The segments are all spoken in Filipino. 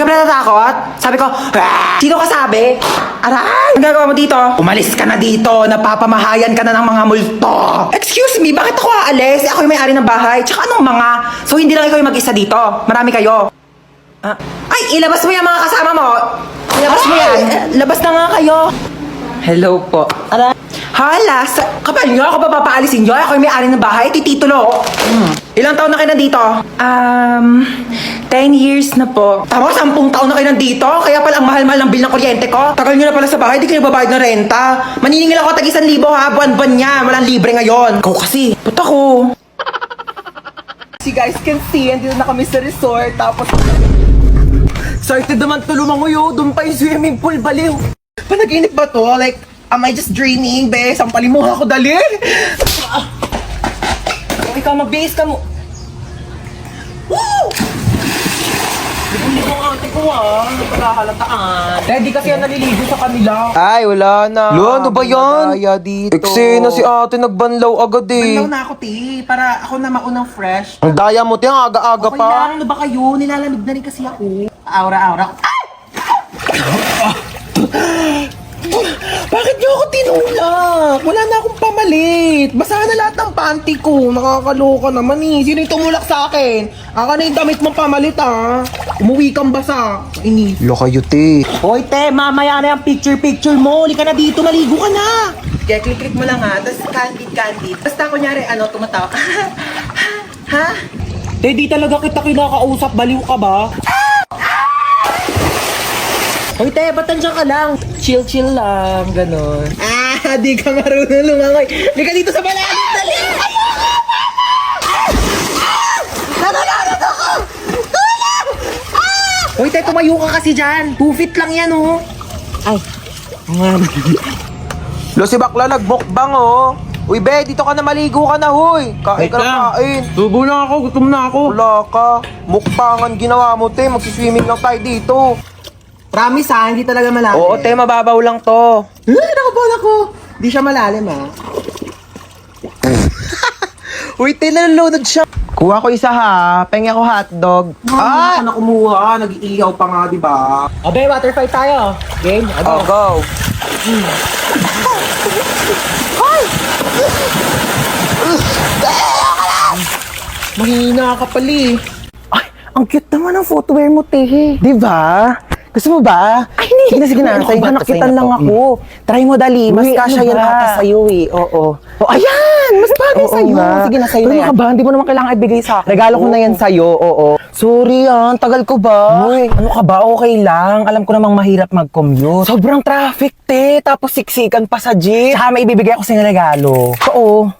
sobrang natatakot. Sabi ko, "Ah, sino ka sabi? Aray! Ang gagawa mo dito? Umalis ka na dito. Napapamahayan ka na ng mga multo. Excuse me, bakit ako aalis? Ako yung may-ari ng bahay. Tsaka anong mga? So hindi lang ikaw yung mag-isa dito. Marami kayo. Ay, ilabas mo yung mga kasama mo. Ilabas mo yan. Labas na nga kayo. Hello po. Aray. Hala, kapal nyo, ako ba papaalisin nyo? Ako yung may-ari ng bahay, titulo. Ilang taon na kayo nandito? 10 years na po. Tama, 10 taon na kayo nandito? Kaya pala ang mahal-mahal ng bill ng kuryente ko? Tagal nyo na pala sa bahay, di kayo babayad ng renta. Maniningil ako tag 1,000 ha, buwan-buwan niya. Walang libre ngayon. Ikaw kasi, puta ko. You guys can see, andito na kami sa resort, tapos... Excited naman tulumanguyo, doon pa yung swimming pool, baliw. Panaginip ba to? Like, am I just dreaming, be? Sampalin mo ako, dali! Ikaw, mag-base ka mo. Woo! Ligo-ligo ang ate ko, Nagpagahalataan. Ready kasi yan naliligo sa kanila. Ay, wala na. Lo, ano ba yan? Daya dito. Eksena si ate, nagbanlaw agad eh. Banlaw na ako, ti. Para ako na maunang fresh. Ang daya mo, te, ang aga-aga Okay pa. lang, ano ba kayo? Nilalamig na rin kasi ako. Aura-aura. Bakit niyo ako tinulak? Wala na akong pamalit. Basa na lahat ng panty ko. Nakakaloka naman eh. Sino yung tumulak sa akin? Aka na yung damit mong pamalit ha. Umuwi kang basa. Ini. Lo kayo, te. Hoy te, mamaya na yung picture mo. Uli ka na dito, maligo ka na. Kaya click mo lang ha. Tapos candid. Basta kunyari, tumatawa. Ha? Te, di talaga kita kinakausap. Baliw ka ba? Hoy, te, ba't nandiyan ka lang? Chill lang, ganon. Di ka marunong lumangoy. Di ka dito sa malalim, dali! Nananarad ako! Tulong! Hoy, te, tumayo ka kasi dyan. 2 feet lang yan, oh. Ay, Lo, si bakla nagmukbang, oh. Uy, be, dito ka na maligo ka na, huy. Kain ka na kain. Tubo na ako, gutom na ako. Wala ka. Mukbangan ginawa mo, te. Magsiswimming lang tayo dito. Promise ha, hindi talaga malalim. Oo, te, mababaw lang to. Nakabala ko. Di siya malalim ha. Uy, te, nalulunod siya. Kuha ko isa ha. Pengi ako hotdog. Ako na kumuha, nag-iiyaw pa nga, di ba? Abe, water fight tayo. Game? Oh, go. Mahina ka pali. Ay, ang cute naman ang footwear mo, te. Di ba? Gusto mo ba? Ay, hindi. Sige na, sa'yo na. Nakitan lang ako. Try mo, dali. Mas kasya yan ata sa'yo eh. Oo. Oh, ayan! Mas bagay sa'yo. Sige na, sa'yo na yan. Ano ka ba? Hindi mo naman kailangan ibigay sa akin. Regalo ko na yan sa'yo. Oo. Sorry tagal ko ba? Uy, ano ka ba? Okay lang. Alam ko namang mahirap mag-commute. Sobrang traffic, te. Tapos siksikan pa sa jeep. Tsaka may ibibigay ako sa'yo regalo. Oo.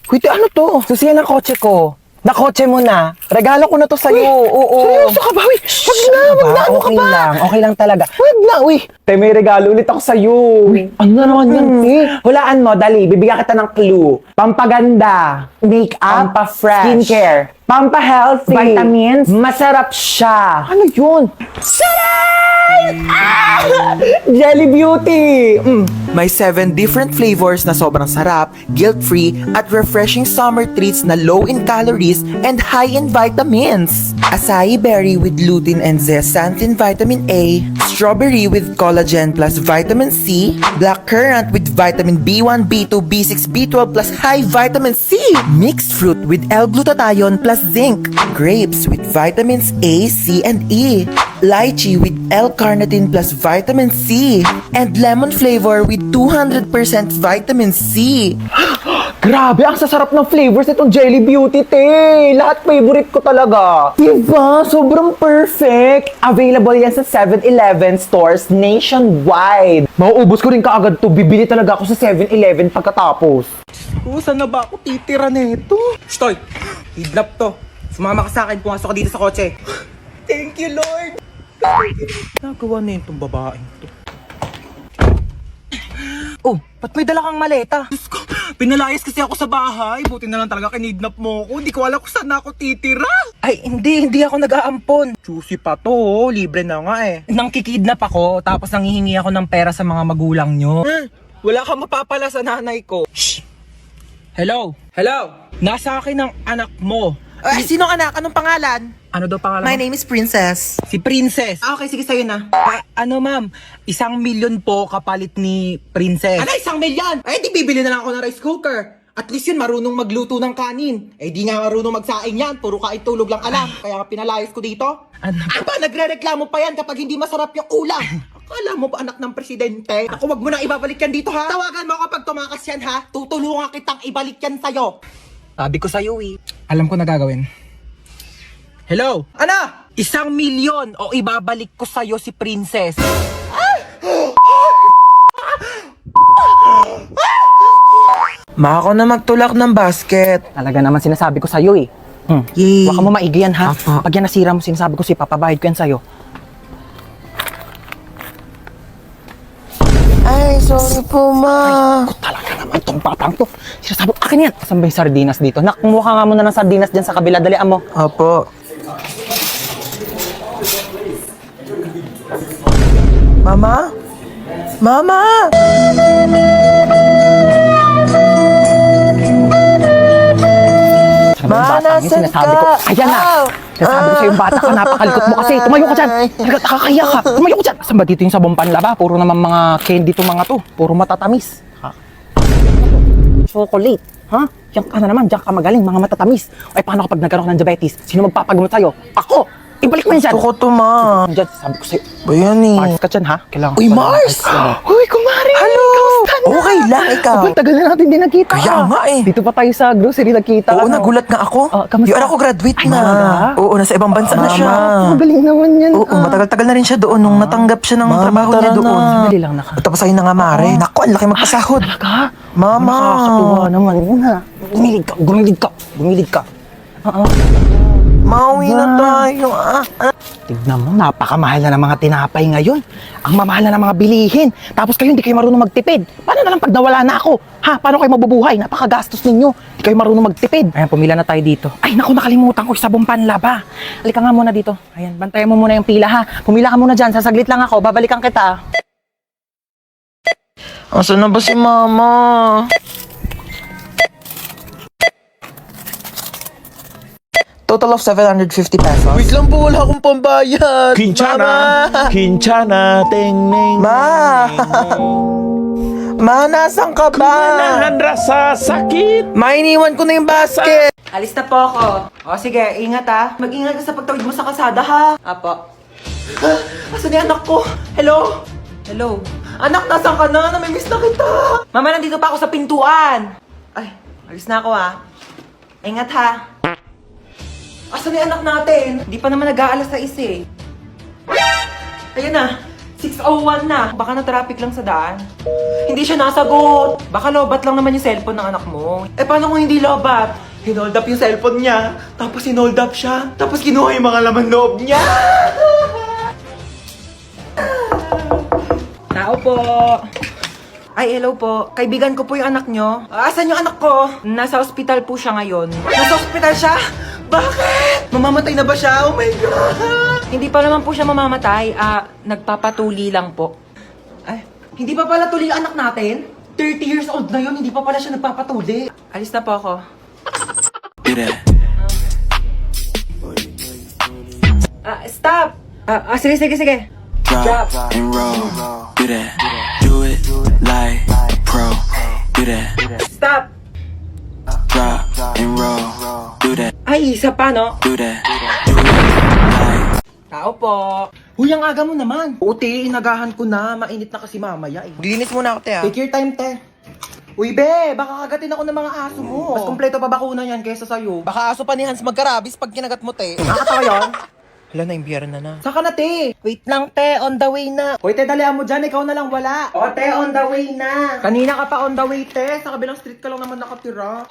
Uy, te, ano to? Susiyan ng kotse ko. Nakotse mo na. Regalo ko na to sa'yo. Oo. Seryoso ka ba? Uy, wag na. Ano ka ba? Okay lang talaga. Wag na, uy. Te, may regalo ulit ako sa'yo. Uy, ano na naman yan, te? Hulaan mo, dali. Bibigyan kita ng clue. Pampaganda. Make-up. Pampa-fresh. Skincare. Pampa-healthy. Vitamins. Masarap siya. Ano yun? Jelly Beauty! May 7 different flavors na sobrang sarap, guilt-free, at refreshing summer treats na low in calories and high in vitamins. Acai berry with lutein and zeaxanthin vitamin A, strawberry with collagen plus vitamin C, black currant with vitamin B1, B2, B6, B12 plus high vitamin C, mixed fruit with L-glutathione plus zinc, grapes with vitamins A, C, and E, lychee with L-carnitine plus vitamin C, and lemon flavor with 200% vitamin C. Grabe, ang sasarap ng flavors nitong Jelly Beauty, te. Lahat favorite ko talaga. Diba? Sobrang perfect. Available yan sa 7-Eleven stores nationwide. Mauubos ko rin kaagad to. Bibili talaga ako sa 7-Eleven pagkatapos. Saan na ba ako titira nito? Stoy! Kidnap to. Sumama ka sa akin, pumasok ka dito sa kotse. Thank you, Lord! Nagawa na itong babaeng to. Oh, ba't may dala kang maleta? Diyos ko, pinalayas kasi ako sa bahay. Buti na lang talaga kinidnap mo ako. Hindi ko alam kung saan ako titira. Ay, hindi ako nag-aampon. Juicy pa to, libre na nga eh. Nang kikidnap ako, tapos nanghihingi ako ng pera sa mga magulang nyo. Wala kang mapapala sa nanay ko. Shh! Hello? Hello? Nasa akin ang anak mo. Sinong anak? Anong pangalan? Ano daw pangalan My mo? name is Princess. Si Princess. Ah, okay, sige sa'yo na. Ano ma'am, 1,000,000 po kapalit ni Princess. Ano, 1,000,000? Eh, di bibili na lang ako ng rice cooker. At least yun, marunong magluto ng kanin. Eh, di nga marunong magsaing yan. Puro kain tulog lang alam. Kaya nga pinalayas ko dito. Ano? Aba, nagre-reklamo pa yan kapag hindi masarap yung ulam. Akala mo ba anak ng presidente? Ako, wag mo na ibabalik yan dito ha. Tawagan mo ako pag tumakas yan ha. Tutulungan kitang ibalik yan sa'yo. Sabi ko sa'yo eh. Alam ko na gagawin. Hello? Ano? 1,000,000 o ibabalik ko sa'yo si Princess. Mako na magtulak ng basket. Talaga naman sinasabi ko sa'yo eh. Yay. Huwag ka mo maigi yan ha. Apo. Pag yan nasira mo, sinasabi ko papabayad ko yan sa'yo. Ay, sorry po, ma. Talaga naman tong batang to. Sinasabi ko, akin yan. Saan ba yung sardinas dito? Nak, kumuha nga muna ng sardinas dyan sa kabila. Dalian mo. Opo. Mama? Mama! Ano ba yung batang yun? nasan Sinasabi ko, ka? ayan na. Sinasabi ko sa'yo, bata ka, napakalikot mo kasi. Tumayo ka dyan. Talaga, nakakaya ka. Tumayo ka dyan. Saan ba dito yung sabong panlaba? Puro naman mga candy to mga to. Puro matatamis. Ha? Chocolate. Ha? Diyan ka na naman. Diyan ka magaling. Mga matatamis. Ay, paano kapag nagkaroon ka ng diabetes? Sino magpapagamot sa'yo? Ako! Ibalik mo yan dyan. Gusto ko to, ma. Dyan, sabi ko sa'yo. Ba yan eh? Mars ka dyan, ha? Kailangan Uy, ko pa ng Mars! ice cream. Uy, kumari! Hello! Kamusta na? Okay lang, ikaw. Aba, tagal na natin din nagkita. Kaya nga eh. Dito pa tayo sa grocery nagkita. Oo, ano? nagulat nga ako. Kamusta? Yung anak ko graduate Ay, na. talaga? Oo, nasa ibang bansa na siya. Magaling naman yan. Oo, matagal-tagal na rin siya doon nung natanggap siya ng trabaho niya doon. Sandali lang naka. Tapos ayun na nga, Mare. Naku, ang laki magpasahod. Talaga? Mama. Nakakatuwa naman yun ha. Gumilig ka, gumilig ka, gumilig ka. Mauwi na tayo. Tignan mo, napakamahal na ng mga tinapay ngayon. Ang mamahal na ng mga bilihin. Tapos kayo hindi kayo marunong magtipid. Paano na lang pag nawala na ako? Ha? Paano kayo mabubuhay? Napakagastos ninyo. Hindi kayo marunong magtipid. Ayan, pumila na tayo dito. Ay, naku, nakalimutan ko yung sabong panlaba. Halika nga muna dito. Ayan, bantayan mo muna yung pila ha. Pumila ka muna dyan. Sasaglit lang ako. Babalikan kita. Asan na ba si Mama? Total of 750 pesos. Wait lang po, wala akong pambayad. Kinchana, Kinchana, ting ning. Ma! Ma, nasan ka ba? Nahan rasa sakit. Ma, iniwan ko na yung basket. Alis na po ako. O sige, ingat ha. Mag-ingat ka sa pagtawid mo sa kalsada ha. Apo. Asan yung anak ko? Hello? Hello? Anak, nasan ka na? Namimiss na kita. Mama, nandito pa ako sa pintuan. Ay, alis na ako ha. Ingat ha. Asan yung anak natin? Di pa naman nag-aalas sa isa eh. Ayun na. 6:01 na. Baka na-traffic lang sa daan. Hindi siya nasagot. Baka lobat lang naman yung cellphone ng anak mo. Eh, paano kung hindi lobat? Hinold up yung cellphone niya. Tapos hinold up siya. Tapos kinuha yung mga laman loob niya. Tao po. Ay, hello po. Kaibigan ko po yung anak nyo. Asan yung anak ko? Nasa ospital po siya ngayon. Nasa ospital siya? Bakit? Mamamatay na ba siya? Oh my God! Hindi pa naman po siya mamamatay. Nagpapatuli lang po. Ay, hindi pa pala tuli ang anak natin? 30 years old na yun, hindi pa pala siya nagpapatuli. Alis na po ako. Stop! Sige. Drop and roll, do that, do it like a pro, do that, Stop! drop and roll, do that, Ay, isa pa, no? do that, do it like. Tao po. Uy, ang aga mo naman. Uti, inagahan ko na. Mainit na kasi mamaya eh. Linis muna ako, te, Take your time, te. Uy, be, baka kagatin ako ng mga aso mo. Mas kompleto pa bakuna yan kaysa sa'yo. Baka aso pa ni Hans magkarabis pag kinagat mo, te. Nakakatawa yun? Hala, na-imbiyara na. Saka na, te. Wait lang, te. On the way na. Hoy, te, dalihan mo dyan. Ikaw na lang wala. O, te, on the way na. Kanina ka pa on the way, te. Sa kabilang street ka lang naman nakatira.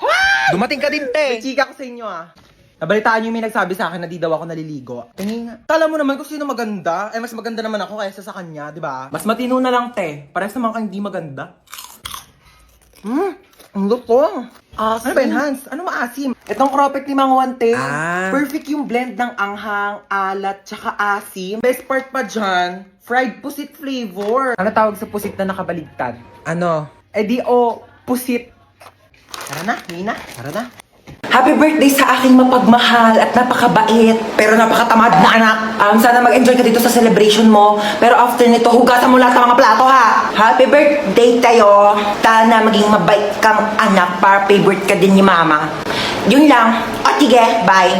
Dumating ka din, te. May chika ko sa inyo, ah. Nabalitaan niyo yung may nagsabi sa akin na di daw ako naliligo. Tingin nga. Kala mo naman kung sino maganda. Mas maganda naman ako kaysa sa kanya, di ba? Mas matino na lang, te. Parehas naman kang hindi maganda. Ang luto. Ano ba yun, Hans? Ano maasim? Itong cropek ni Mang Juan, te. Perfect yung blend ng anghang, alat, tsaka asim. Best part pa dyan, fried pusit flavor. Ano tawag sa pusit na nakabaligtad? Ano? Eh di pusit. Tara na, Nina. Tara na. Happy birthday sa aking mapagmahal at napakabait. Pero napakatamad na anak. Sana mag-enjoy ka dito sa celebration mo. Pero after nito, hugasan mo lahat ng mga plato ha. Happy birthday tayo. Sana maging mabait kang anak para favorite ka din ni mama. Yun lang. O sige, bye.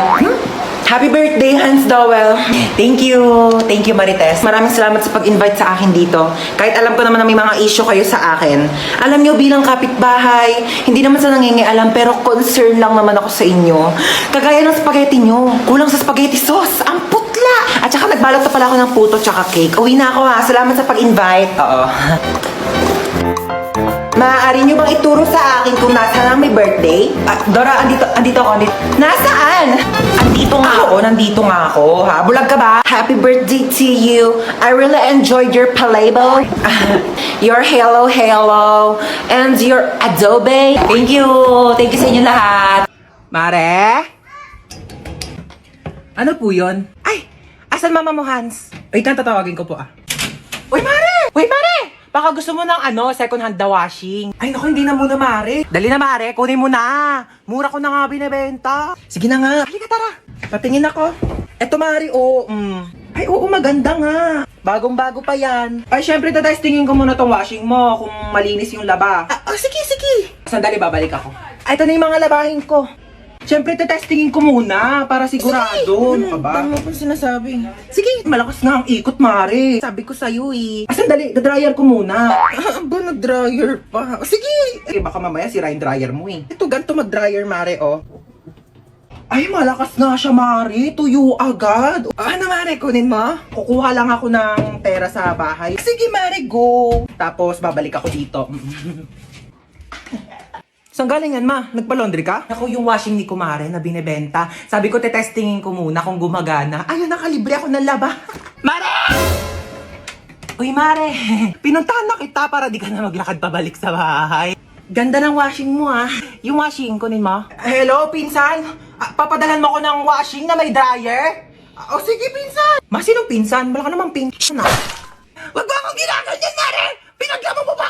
Happy birthday, Hans Dowell. Thank you. Thank you, Marites. Maraming salamat sa pag-invite sa akin dito. Kahit alam ko naman na may mga issue kayo sa akin. Alam nyo, bilang kapitbahay, hindi naman sa nangingialam, pero concern lang naman ako sa inyo. Kagaya ng spaghetti nyo. Kulang sa spaghetti sauce. Ang putla! At saka nagbalot na pala ako ng puto tsaka cake. Uwi na ako ha. Salamat sa pag-invite. Oo. Maaari nyo bang ituro sa akin kung nasaan ang may birthday? Dora, andito ako. Nasaan? Nandito nga ako. Ha? Bulag ka ba? Happy birthday to you. I really enjoyed your playbo. Your hello, and your adobe. Thank you. Thank you sa inyo lahat. Mare? Ano po yun? Ay, asan mama mo, Hans? Wait lang, tatawagin ko po Uy, Mare! Wait, Mare! Baka gusto mo ng second hand na washing. Ay, naku, hindi na muna, Mare. Dali na, Mare. Kunin mo na. Mura ko na nga binibenta. Sige na nga. Halika, tara. Patingin ako. Eto, Mare, Ay, oo, maganda nga. Bagong-bago pa yan. Ay, syempre, tatestingin ko muna tong washing mo kung malinis yung laba. Sige. Sandali, babalik ako. Ay, ito na yung mga labahin ko. Siyempre, tetestingin ko muna para sigurado. Ano ka ba? Tama ko sinasabi. Sige, malakas nga ang ikot, Mare. Sabi ko sa'yo Sandali, dryer ko muna. Ba, nag-dryer pa? Sige! Baka mamaya sira yung dryer mo Ito, ganito mag-dryer, Mare, Ay, malakas nga siya, Mare. Tuyo agad. Ano, Mare? Kunin mo? Kukuha lang ako ng pera sa bahay. Sige, Mare, go. Tapos, babalik ako dito. Saan galing yan, ma? Nagpa-laundry ka? Ako yung washing ni Kumare na binibenta. Sabi ko, tetestingin ko muna kung gumagana. Ayun, nakalibre ako ng laba. Mare! Uy, Mare! Pinuntahan na kita para di ka na maglakad pabalik sa bahay. Ganda ng washing mo, Yung washing, kunin mo. Hello, pinsan? Papadalan mo ko ng washing na may dryer? Sige, pinsan! Ma, sinong pinsan? Wala ka namang pinsan, Wag mo akong ginagawa dyan, Mare! Pinaglaman mo pa